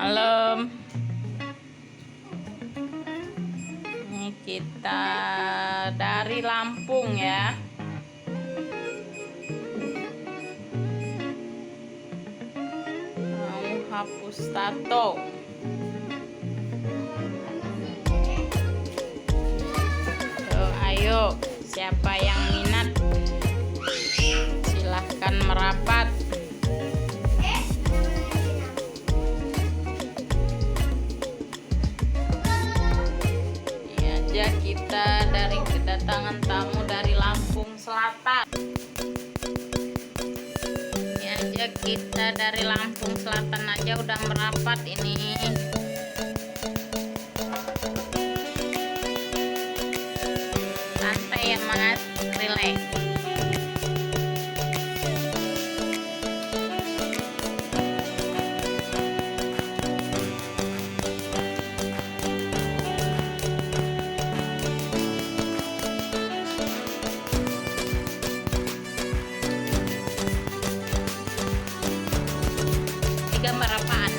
Malam. Ini kita dari Lampung ya. Mau hapus tato. Tuh, ayo, siapa yang minat? Silahkan merapat. Kita dari kedatangan tamu dari Lampung Selatan. Ini aja kita dari Lampung Selatan aja udah merapat ini. Santai ya Mas, relax. Gambar apaan?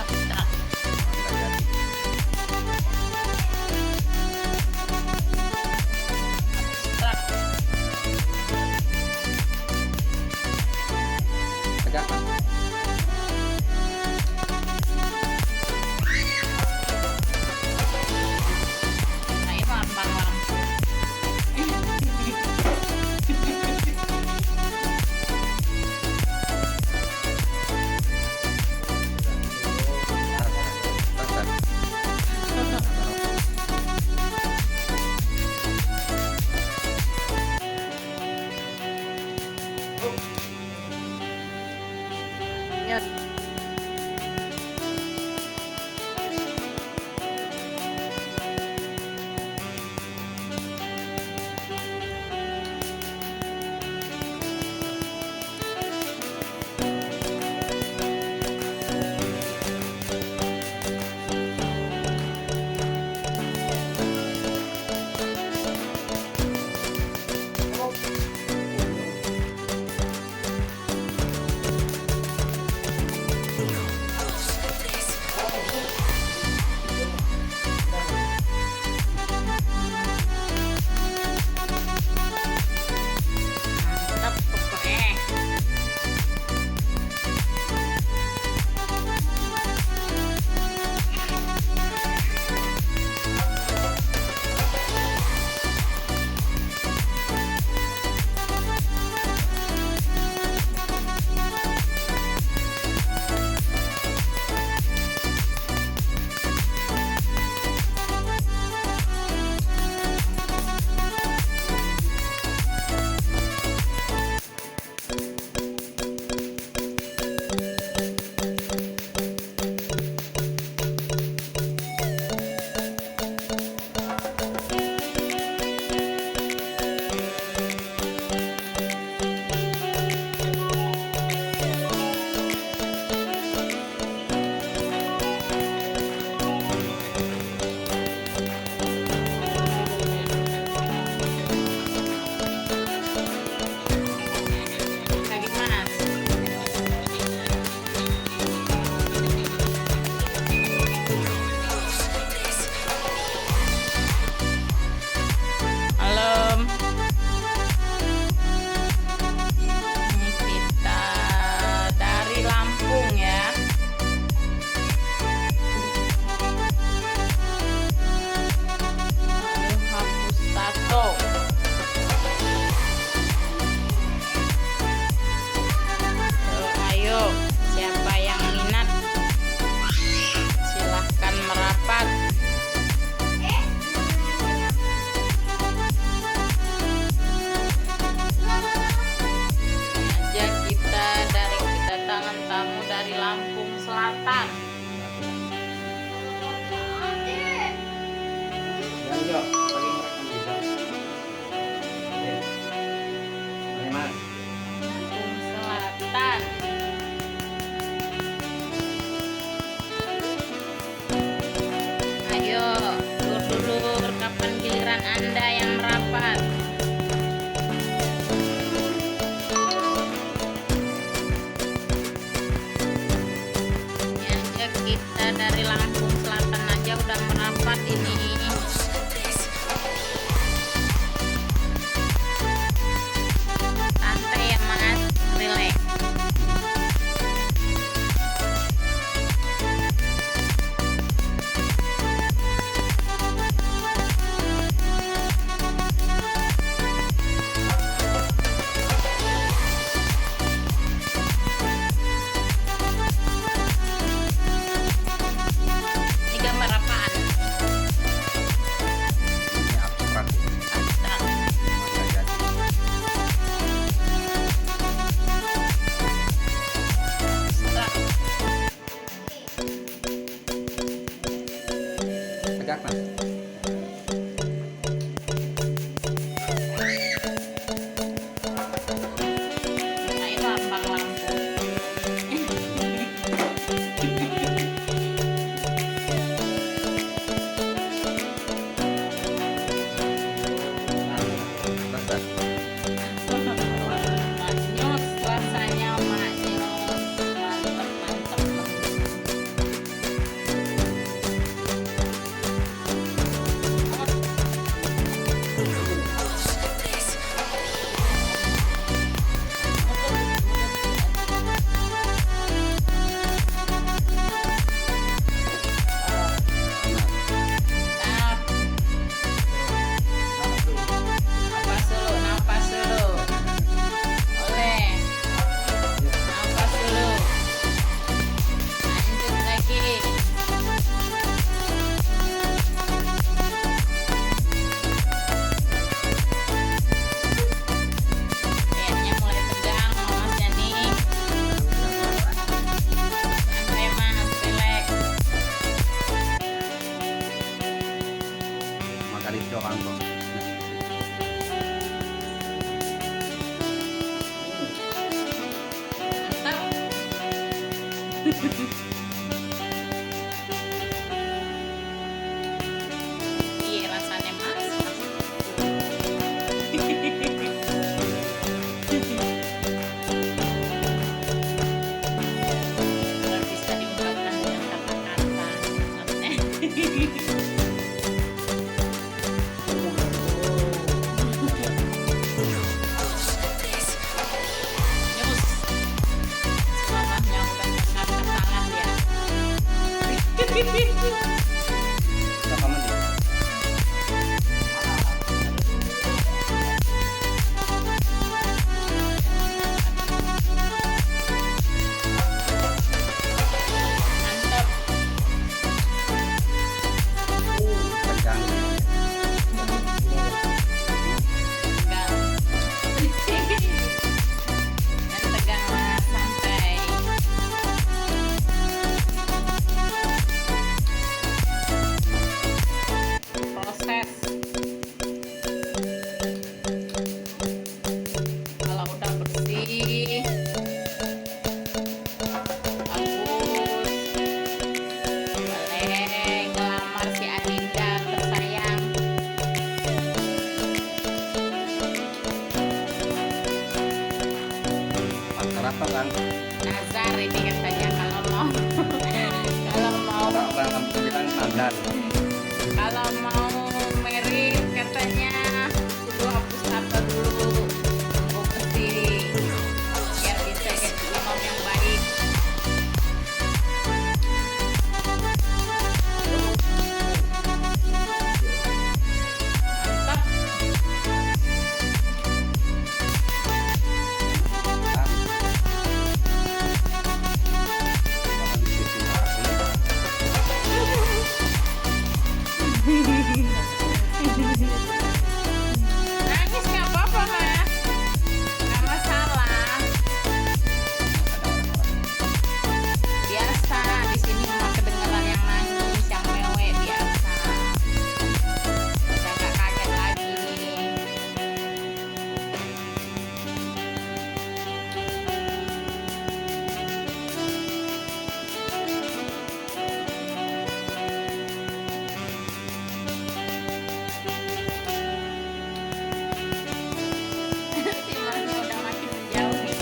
Abstrak. Nah, ini lambang Lampung. dari Johan kok. Iya rasanya mas. Nggak bisa diungkapkan dengan kata-kata. Nyus, selamanya udah ngangkat tangan ya. Berapa menit? Mantap. Panjang. Tegang. Dan tegang mas, santai. Proses. Kalau udah bersih, bagus, boleh ngelamar si Adinda tersayang. Pakai apa kan? Nazar ini katanya kalau mau kalau mau Orang bilang standar. kalau mau merit katanya kudu hapus tato dulu, tunggu bersih biar bisa jadi imam yang baik. Mantap. Nangis nggak apa-apa mas, nggak masalah. Biasa di sini mah kedengeran yang nangis, yang mewe biasa. Udah nggak kaget lagi. Si masnya udah makin menjauh nih.